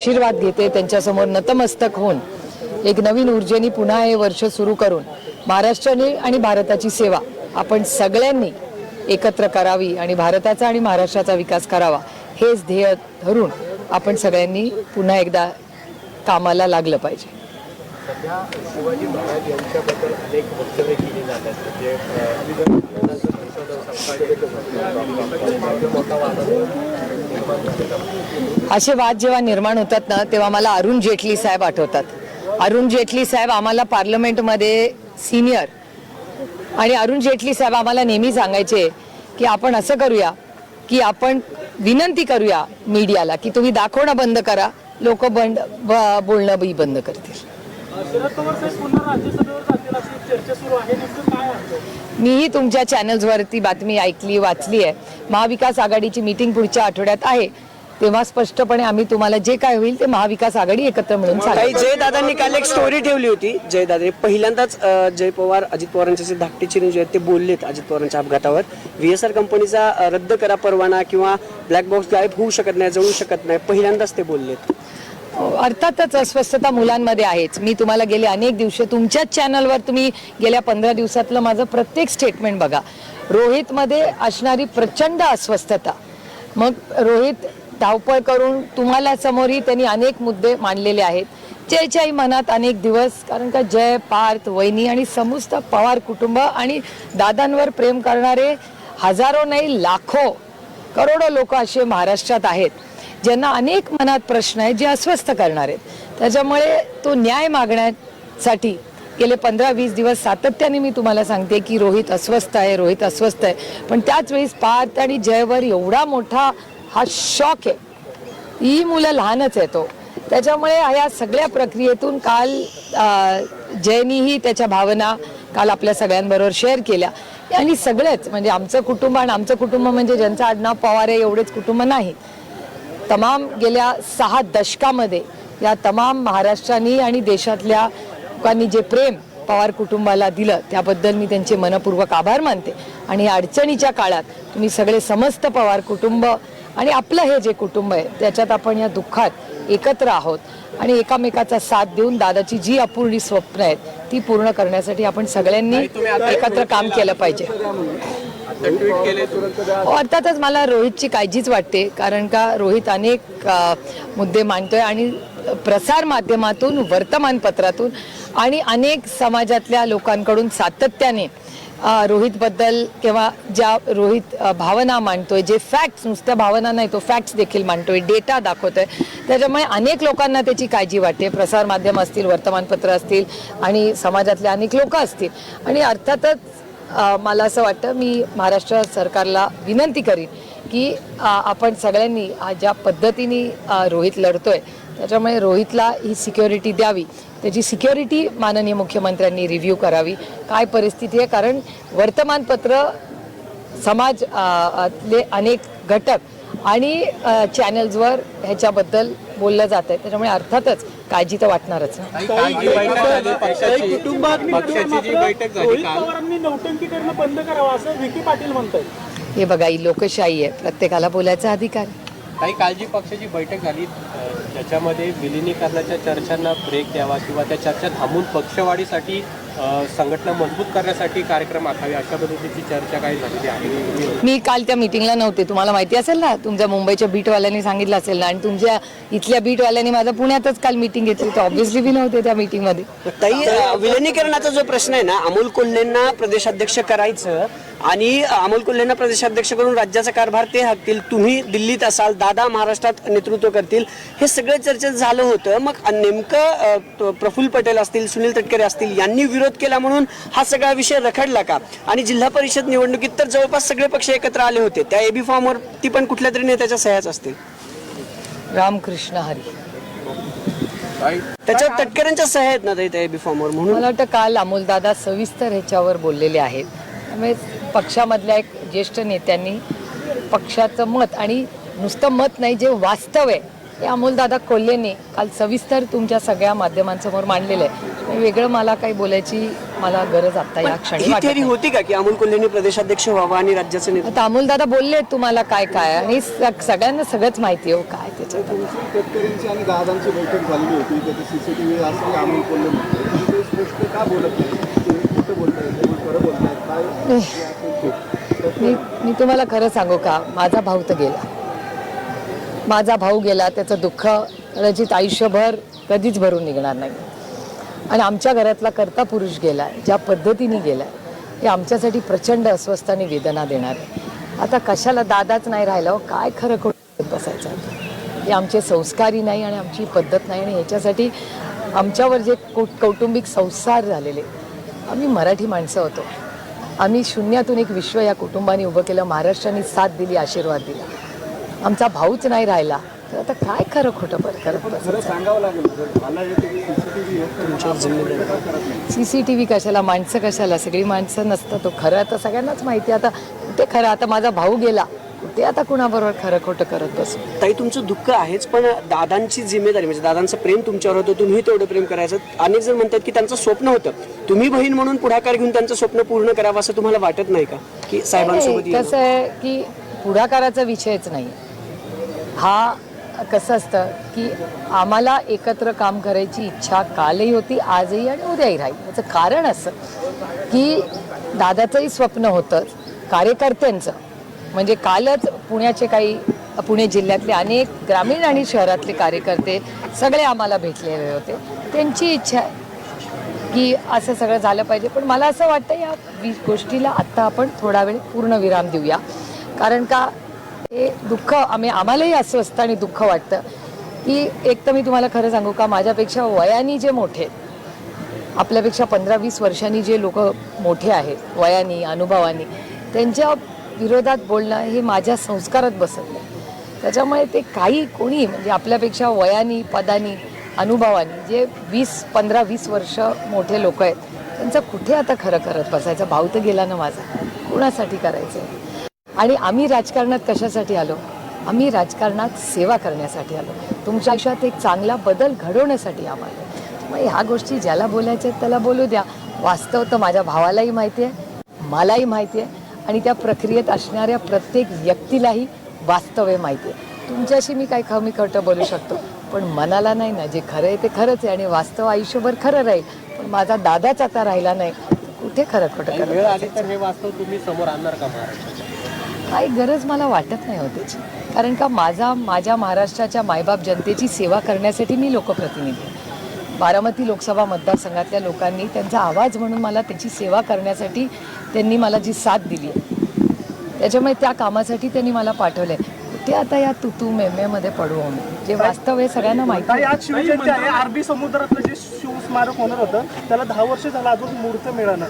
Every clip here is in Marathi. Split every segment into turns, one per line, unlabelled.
आशीर्वाद घेते, त्यांच्यासमोर नतमस्तक होऊन एक नवीन ऊर्जेने पुन्हा हे वर्ष सुरू करून महाराष्ट्राने आणि भारताची सेवा आपण सगळ्यांनी एकत्र करावी आणि भारताचा आणि महाराष्ट्राचा विकास करावा हेच ध्येय धरून आपण सगळ्यांनी पुन्हा एकदा कामाला लागलं पाहिजे.
सध्या शिवाजी महाराज यांच्याबद्दल अनेक वक्तव्य केली जातात.
असे वाद जेव्हा निर्माण होतात ना तेव्हा मला अरुण जेटली साहेब आठवतात. अरुण जेटली साहेब आम्हाला पार्लमेंटमध्ये सिनियर आणि अरुण जेटली साहेब आम्हाला नेहमी सांगायचे की आपण असं करूया की आपण विनंती करूया मीडियाला की तुम्ही दाखवणं बंद करा, लोक बोलणं बी बंद करतील. मीही तुमच्या चॅनल्सवरती बातमी ऐकली वाचली आहे. महाविकास आघाडीची मीटिंग पुढच्या आठवड्यात आहे, तेव्हा स्पष्टपणे आम्ही तुम्हाला जे काय होईल ते महाविकास आघाडी एकत्र मिळून सांगेल.
जयदादांनी काल एक स्टोरी ठेवली होती. जयदादांनी पहिल्यांदाच जय पवार अजित पवारांचे जे धाकटे चिरंजीव आहेत ते बोललेत अजित पवारांच्या अपघातावर. VSR कंपनीचा रद्द करा परवाना किंवा ब्लॅक बॉक्स गायब होऊ शकत नाही, जळू शकत नाही, पहिल्यांदाच ते बोललेत.
अर्थातच अस्वस्थता मुलांमध्ये आहेच. मी तुम्हाला गेले अनेक दिवस तुमच्याच चॅनलवर तुम्ही गेल्या 15 दिवसातलं माझं प्रत्येक स्टेटमेंट बघा. रोहितमध्ये असणारी प्रचंड अस्वस्थता, मग रोहित धावपळ करून तुम्हाला समोरही त्यांनी अनेक मुद्दे मांडलेले आहेत. जयच्याही मनात अनेक दिवस, कारण का जय, पार्थ, वहिनी आणि समस्त पवार कुटुंब आणि दादांवर प्रेम करणारे हजारो नाही लाखो करोडो लोक असे महाराष्ट्रात आहेत ज्यांना अनेक मनात प्रश्न आहेत जे अस्वस्थ करणार आहेत. त्याच्यामुळे तो न्याय मागण्यासाठी गेले 15-20 दिवस सातत्याने मी तुम्हाला सांगते की रोहित अस्वस्थ आहे, रोहित अस्वस्थ आहे. पण त्याच वेळेस पार्थ आणि जयवर एवढा मोठा हा शॉक आहे. ही मुलं लहानच आहे तो. त्याच्यामुळे या सगळ्या प्रक्रियेतून काल जयनीही त्याच्या भावना काल आपल्या सगळ्यांबरोबर शेअर केल्या. आणि सगळेच म्हणजे आमचं कुटुंब, आणि आमचं कुटुंब म्हणजे ज्यांचं आडनाव पवार आहे एवढेच कुटुंब नाही, तमाम गेल्या 6 दशकामध्ये या तमाम महाराष्ट्रानी आणि देशातल्या लोकांनी जे प्रेम पवार कुटुंबाला दिलं त्याबद्दल मी त्यांचे मनपूर्वक आभार मानते. आणि या अडचणीच्या काळात तुम्ही सगळे समस्त पवार कुटुंब आणि आपलं हे जे कुटुंब आहे त्याच्यात आपण या दुःखात एकत्र आहोत आणि एकामेकाचा साथ देऊन दादाची जी अपूर्णी स्वप्न आहेत ती पूर्ण करण्यासाठी आपण सगळ्यांनी एकत्र काम केलं पाहिजे. अर्थातच मला रोहितची काळजीच वाटते, कारण का रोहित अनेक मुद्दे मांडतोय आणि प्रसार माध्यमातून, वर्तमानपत्रातून आणि अनेक समाजातल्या लोकांकडून सातत्याने रोहितबद्दल किंवा ज्या रोहित भावना मांडतोय, जे फॅक्ट्स, नुसत्या भावना नाही तो फॅक्ट्स देखील मांडतोय, डेटा दाखवतोय, त्याच्यामुळे अनेक लोकांना त्याची काळजी वाटते. प्रसार माध्यम असतील, वर्तमानपत्र असतील आणि समाजातले अनेक लोक असतील. आणि अर्थातच मला असं वाटतं, मी महाराष्ट्र सरकारला विनंती करीन की आपण सगळ्यांनी ज्या पद्धतीने रोहित लढतोय त्याच्यामुळे रोहितला ही सिक्युरिटी द्यावी. त्याची सिक्युरिटी माननीय मुख्यमंत्र्यांनी रिव्ह्यू करावी, काय परिस्थिती आहे. कारण वर्तमानपत्र, समाजातले अनेक घटक आणि चॅनल्सवर ह्याच्याबद्दल बोललं जात आहे, त्याच्यामुळे अर्थातच काळजी तर वाटणारच ना. हे बघा, ही लोकशाही आहे, प्रत्येकाला बोलायचा अधिकार.
काही काळजी पक्षाची बैठक झाली ज्याच्यामध्ये विलिनीकरणाच्या चर्चांना ब्रेक द्यावा किंवा त्या चर्चा थांबून पक्षवाढीसाठी संघटना मजबूत करण्यासाठी कार्यक्रम आखावे अशा पद्धतीची चर्चा काही झालेली आहे.
मी काल त्या मीटिंगला नव्हते, तुम्हाला माहिती असेल ना, तुमच्या मुंबईच्या बीटवाल्यांनी सांगितलं असेल ना, आणि तुमच्या इथल्या बीटवाल्यांनी माझं पुण्यातच काल मीटिंग घेतली, तर ऑब्व्हियसली मी नव्हते त्या मीटिंगमध्ये.
ताई, विलिनीकरणाचा जो प्रश्न आहे ना, अमोल कोल्हेंना प्रदेशाध्यक्ष करायचं आणि अमोल कोल्हेंना प्रदेशाध्यक्ष करून राज्याचा कारभार ते हाकतील, तुम्ही दिल्लीत असाल, दादा महाराष्ट्रात नेतृत्व करतील, हे सगळं चर्चेत झालं होतं. मग नेमकं प्रफुल्ल पटेल असतील, सुनील तटकरे असतील यांनी विरोध केला म्हणून हा सगळा विषय रखडला का? आणि जिल्हा परिषद निवडणुकीत तर जवळपास सगळे पक्ष एकत्र आले होते, त्या AB फॉर्मवर ती पण कुठल्या तरी नेत्याच्या सह्याच असतील.
रामकृष्ण हरी,
त्याच्यावर तटकऱ्यांच्या सह्या आहेत ना त्या AB फॉर्मवर. म्हणून
मला वाटतं काल अमोलदादा सविस्तर ह्याच्यावर बोललेले आहेत. त्यामुळे पक्षामधल्या एक ज्येष्ठ नेत्यांनी पक्षाचं मत, आणि नुसतं मत नाही, जे वास्तव आहे हे अमोलदादा कोल्हेने काल सविस्तर तुमच्या सगळ्या माध्यमांसमोर मांडलेलं आहे. वेगळं मला काही बोलायची मला गरज आता या क्षणी
ही
वाटत
थेरी
नाही.
होती का की अमोल कोल्हेंनी प्रदेशाध्यक्ष व्हावा आणि राज्याचं नेतृत्व?
आता अमोल दादा बोलले तुम्हाला काय काय आणि सगळ्यांना सगळंच माहिती आहे हो काय त्याच्यात.
शेतकऱ्यांची आणि दादांची बैठक झालेली होती त्याचं CCTV असं अमोल कोल्हे म्हणतो ते स्पष्ट का बोलत नाही? ते खोटं बोलतायत ते खरं बोलतायत काय?
मी तुम्हाला खरं सांगू का, माझा भाऊ तर गेला, माझा भाऊ गेला, त्याचं दुःख रजित आयुष्यभर कधीच भरून निघणार नाही. आणि आमच्या घरातला कर्ता पुरुष गेला, ज्या पद्धतीने गेला हे आमच्यासाठी प्रचंड अस्वस्थ आणि वेदना देणार आहे. आता कशाला दादाच नाही राहिला हो, काय खरं खोटं बसायचं. हे आमचे संस्कारही नाही आणि आमची पद्धत नाही. आणि ह्याच्यासाठी आमच्यावर जे कौटुंबिक संसार झालेले, आम्ही मराठी माणसं होतो, आम्ही शून्यातून एक विश्व या कुटुंबाने उभं केलं, महाराष्ट्राने साथ दिली, आशीर्वाद दिला. आमचा भाऊच नाही राहिला तर आता काय खरं खोटं बरं करत
खरं सांगावं लागेल मला
CCTV कशाला, माणसं कशाला, सगळी माणसं नसतं. तो खरं आता सगळ्यांनाच माहिती आहे. आता कुठे खरं, आता माझा भाऊ गेला कुठे आता कुणाबरोबर खरं खोटं करत बसू.
ताई तुमचं दुःख आहेच, पण दादांची जिम्मेदारी म्हणजे दादांचं प्रेम तुमच्यावर होतं, तुम्ही तेवढं प्रेम करायचं. अनेक जण म्हणतात की त्यांचं स्वप्न होतं, तुम्ही बहीण म्हणून पुढाकार घेऊन त्यांचं स्वप्न पूर्ण करावं असं तुम्हाला वाटत नाही का की साहेबांसोबत?
कसं आहे की पुढाकाराचा विषयच नाही हा. कसं असतं की आम्हाला एकत्र काम करायची इच्छा कालही होती, आजही आणि उद्याही राहील. याचं कारण असं की दादाचंही स्वप्न होतं कार्यकर्त्यांचं. म्हणजे कालच पुण्याचे काही, पुणे जिल्ह्यातले अनेक ग्रामीण आणि शहरातले कार्यकर्ते सगळे आम्हाला भेटलेले होते. त्यांची इच्छा आहे की असं सगळं झालं पाहिजे. पण मला असं वाटतं या गोष्टीला आत्ता आपण थोडा वेळ पूर्ण विराम देऊया. कारण का हे दुःख आम्हालाही अस्वस्थ आणि दुःख वाटतं की एक तर मी तुम्हाला खरं सांगू का, माझ्यापेक्षा वयाने जे मोठे आहेत, आपल्यापेक्षा 15-20 वर्षांनी जे लोक मोठे आहेत वयाने अनुभवाने, त्यांच्या विरोधात बोलणं हे माझ्या संस्कारात बसत नाही. त्याच्यामुळे ते काही कोणी म्हणजे आपल्यापेक्षा वयाने पदानी अनुभवाने जे 15-20 वर्ष मोठे लोक आहेत त्यांचं कुठे आता खरं करत बसायचं. भाऊ तर गेला ना माझा, कुणासाठी करायचं. आणि आम्ही राजकारणात कशासाठी आलो? आम्ही राजकारणात सेवा करण्यासाठी आलो, तुमच्या आयुष्यात एक चांगला बदल घडवण्यासाठी आम्हाला. मग ह्या गोष्टी ज्याला बोलायच्या आहेत त्याला बोलू द्या. वास्तव तर माझ्या भावालाही माहिती आहे, मलाही माहिती आहे आणि त्या प्रक्रियेत असणाऱ्या प्रत्येक व्यक्तीलाही वास्तव आहे माहिती आहे. तुमच्याशी मी काही कमी खोटं बोलू शकतो पण मनाला नाही ना. जे खरं आहे ते खरंच आहे आणि वास्तव आयुष्यभर खरं राहील. पण माझा दादाच आता राहिला नाही, कुठे खरं खोटं
वेळ आली
करत
तर हे वास्तव तुम्ही समोर आणणार का महाराष्ट्राच्या?
काही गरज मला वाटत नाही हो त्याची. कारण का माझ्या महाराष्ट्राच्या मायबाप जनतेची सेवा करण्यासाठी मी लोकप्रतिनिधी आहे. बारामती लोकसभा मतदारसंघातल्या लोकांनी त्यांचा आवाज म्हणून मला त्याची सेवा करण्यासाठी त्यांनी मला जी साथ दिली आहे, त्याच्यामुळे त्या कामासाठी त्यांनी मला पाठवलं आहे. ते आता या तुतू मेमेमध्ये पडू आम्ही. जे वास्तव आहे सगळ्यांना माहिती आहे.
आज शिवजयंती आहे, अरबी समुद्रातलं जे शिवस्मारक होणार होतं त्याला 10 वर्ष झालं अजून मुहूर्त मिळाला.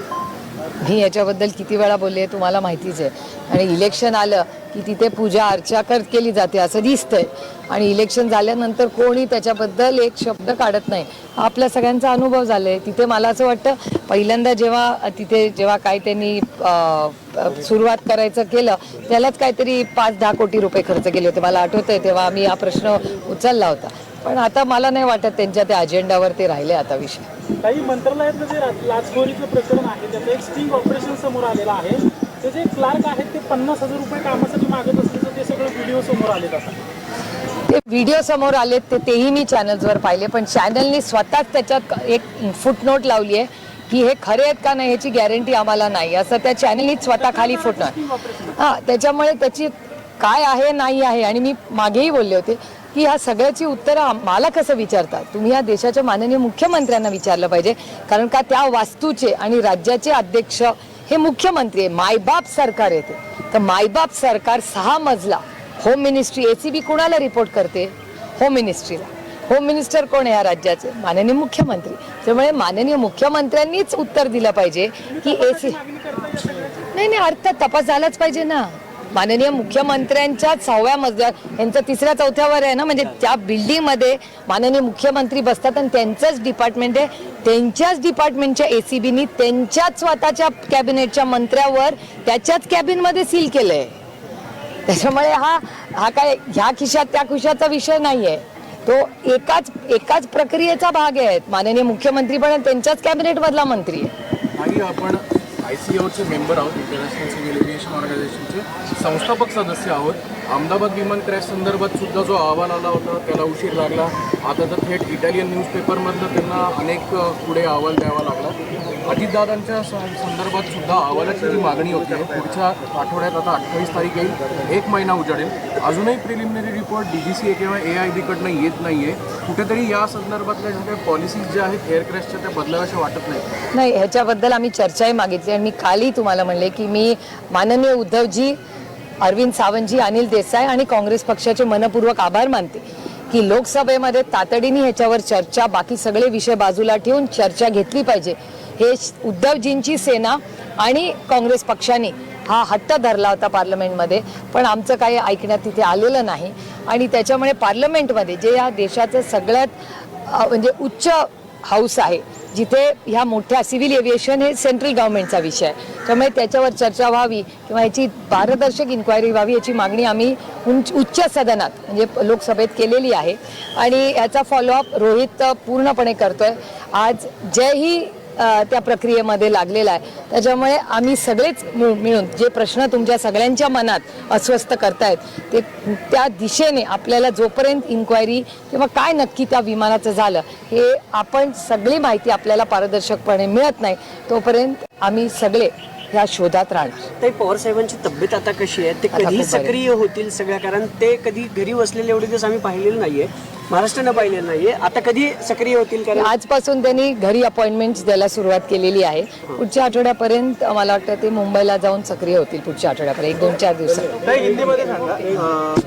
मी याच्याबद्दल किती वेळा बोलले तुम्हाला माहितीच आहे. आणि इलेक्शन आलं की तिथे पूजा अर्चा केली जाते असं दिसतंय आणि इलेक्शन झाल्यानंतर कोणी त्याच्याबद्दल एक शब्द काढत नाही. आपल्या सगळ्यांचा अनुभव झालाय. तिथे मला असं वाटतं पहिल्यांदा जेव्हा काय त्यांनी सुरुवात करायचं केलं त्यालाच काहीतरी 5-10 कोटी रुपये खर्च केले होते मला आठवतंय. तेव्हा आम्ही हा प्रश्न उचलला होता. पण आता मला नाही वाटत त्यांच्या त्या अजेंडावर ते राहिले आता विषय.
काही मंत्रालयातलं जे लाचखोरीचं प्रकरण आहे त्याचं एक स्टिंग ऑपरेशन समोर आलेलं आहे. ते जे क्लार्क आहेत ते 50,000 रुपये कामासाठी मागत असल्याचं ते सगळं व्हिडिओ समोर आलेत. असं
ते व्हिडिओ समोर आलेत तेही मी चॅनल्सवर पाहिले. पण चॅनलनी स्वतःच त्याच्यात एक फुटनोट लावली आहे की हे खरे आहेत का नाही ह्याची गॅरंटी आम्हाला नाही असं त्या चॅनलनीच स्वतः खाली फुटनोट. त्याच्यामुळे त्याची काय आहे नाही आहे. आणि मी मागेही बोलले होते की ह्या सगळ्याची उत्तरं मला कसं विचारता तुम्ही? या देशाच्या माननीय मुख्यमंत्र्यांना विचारलं पाहिजे. कारण का त्या वास्तूचे आणि राज्याचे अध्यक्ष हे मुख्यमंत्री आहे. मायबाप सरकार येते तर मायबाप सरकार 6 मजला होम मिनिस्ट्री ACB कुणाला रिपोर्ट करते? होम मिनिस्ट्रीला. होम मिनिस्टर कोण आहे या राज्याचे? माननीय मुख्यमंत्री. त्यामुळे माननीय मुख्यमंत्र्यांनीच उत्तर दिलं पाहिजे की नाही अर्थात तपास झालाच पाहिजे ना. माननीय मुख्यमंत्र्यांच्या 6व्या मजल्यावर यांचं 3ऱ्या-4थ्यावर आहे ना. म्हणजे त्या बिल्डिंगमध्ये माननीय मुख्यमंत्री बसतात आणि त्यांचंच डिपार्टमेंट आहे. त्यांच्याच डिपार्टमेंटच्या ACBनी त्यांच्याच स्वतःच्या कॅबिनेटच्या मंत्र्यावर त्याच्याच कॅबिनमध्ये सील केलंय. त्याच्यामुळे हा काय ह्या खिशात त्या खिशाचा विषय नाहीये. तो एकाच प्रक्रियेचा भाग आहे. माननीय मुख्यमंत्री पण त्यांच्याच कॅबिनेट मधला मंत्री आहे.
नाही, आपण ICAOचे मेंबर आहोत, इंटरनॅशनल सिव्हिल एव्हिएशन ऑर्गनायझेशनचे संस्थापक सदस्य आहोत. अहमदाबाद विमान क्रॅश संदर्भात सुद्धा जो अहवाल आला होता त्याला उशीर लागला. आता तर थेट इटालियन न्यूजपेपरमधनं त्यांना अनेक पुढे अहवाल द्यावा लागला. अजितदादांच्या संदर्भात सुद्धा अहवालाची जी मागणी होती पुढच्या आठवड्यात, आता 28 तारीख येईल, 1 महिना उजाडेल, अजूनही प्रिलिमिनरी रिपोर्ट DGCA किंवा AIB येत नाही आहे. कुठेतरी या संदर्भातल्या ज्या काही पॉलिसीज ज्या आहेत एअर क्रॅशच्या त्या बदलाव्याशा वाटत नाही.
नाही, ह्याच्याबद्दल आम्ही चर्चाही मागितली आणि मी कालही तुम्हाला म्हणले की मी माननीय उद्धवजी, अरविंद सावंतजी, अनिल देसाई आणि काँग्रेस पक्षाचे मनपूर्वक आभार मानते की लोकसभेमध्ये तातडीने ह्याच्यावर चर्चा, बाकी सगळे विषय बाजूला ठेवून चर्चा घेतली पाहिजे. हे उद्धवजींची सेना आणि काँग्रेस पक्षाने हा हट्ट धरला होता पार्लमेंटमध्ये, पण आमचं काही ऐकण्यात तिथे आलेलं नाही. आणि त्याच्यामुळे पार्लमेंटमध्ये जे या देशाचं सगळ्यात म्हणजे उच्च हाऊस आहे, जिथे ह्या मोठ्या सिव्हिल एव्हिएशन हे सेंट्रल गव्हर्नमेंटचा विषय आहे, त्यामुळे त्याच्यावर चर्चा व्हावी किंवा ह्याची पारदर्शक इन्क्वायरी व्हावी याची मागणी आम्ही उच्च सदनात म्हणजे लोकसभेत केलेली आहे. आणि याचा फॉलोअप रोहित पूर्णपणे करतोय. आज जयही त्या प्रक्रियेमध्ये लागलेला आहे. त्याच्यामुळे आम्ही सगळेच मिळून जे प्रश्न तुमच्या सगळ्यांच्या मनात अस्वस्थ करतायत ते त्या दिशेने आपल्याला जोपर्यंत इन्क्वायरी किंवा काय नक्की त्या विमानाचं झालं हे आपण सगळी माहिती आपल्याला पारदर्शकपणे मिळत नाही तोपर्यंत आम्ही सगळे ह्या शोधात राहणार.
ताई, पवार साहेबांची तब्येत आता कशी आहे? ते
आता
कधी
खूप बरी.
सक्रिय होतील सगळ्या? कारण ते कधी घरी बसलेले एवढे दिवस आम्ही पाहिलेलं नाहीये, महाराष्ट्रानं पाहिलेलं नाहीये. आता कधी सक्रिय होतील? कारण
आजपासून त्यांनी घरी अपॉइंटमेंट्स द्यायला सुरुवात केलेली आहे. पुढच्या आठवड्यापर्यंत मला वाटतं ते मुंबईला जाऊन सक्रिय होतील. पुढच्या आठवड्यापर्यंत 1-2-4 दिवसात.
हिंदीमध्ये सांगा.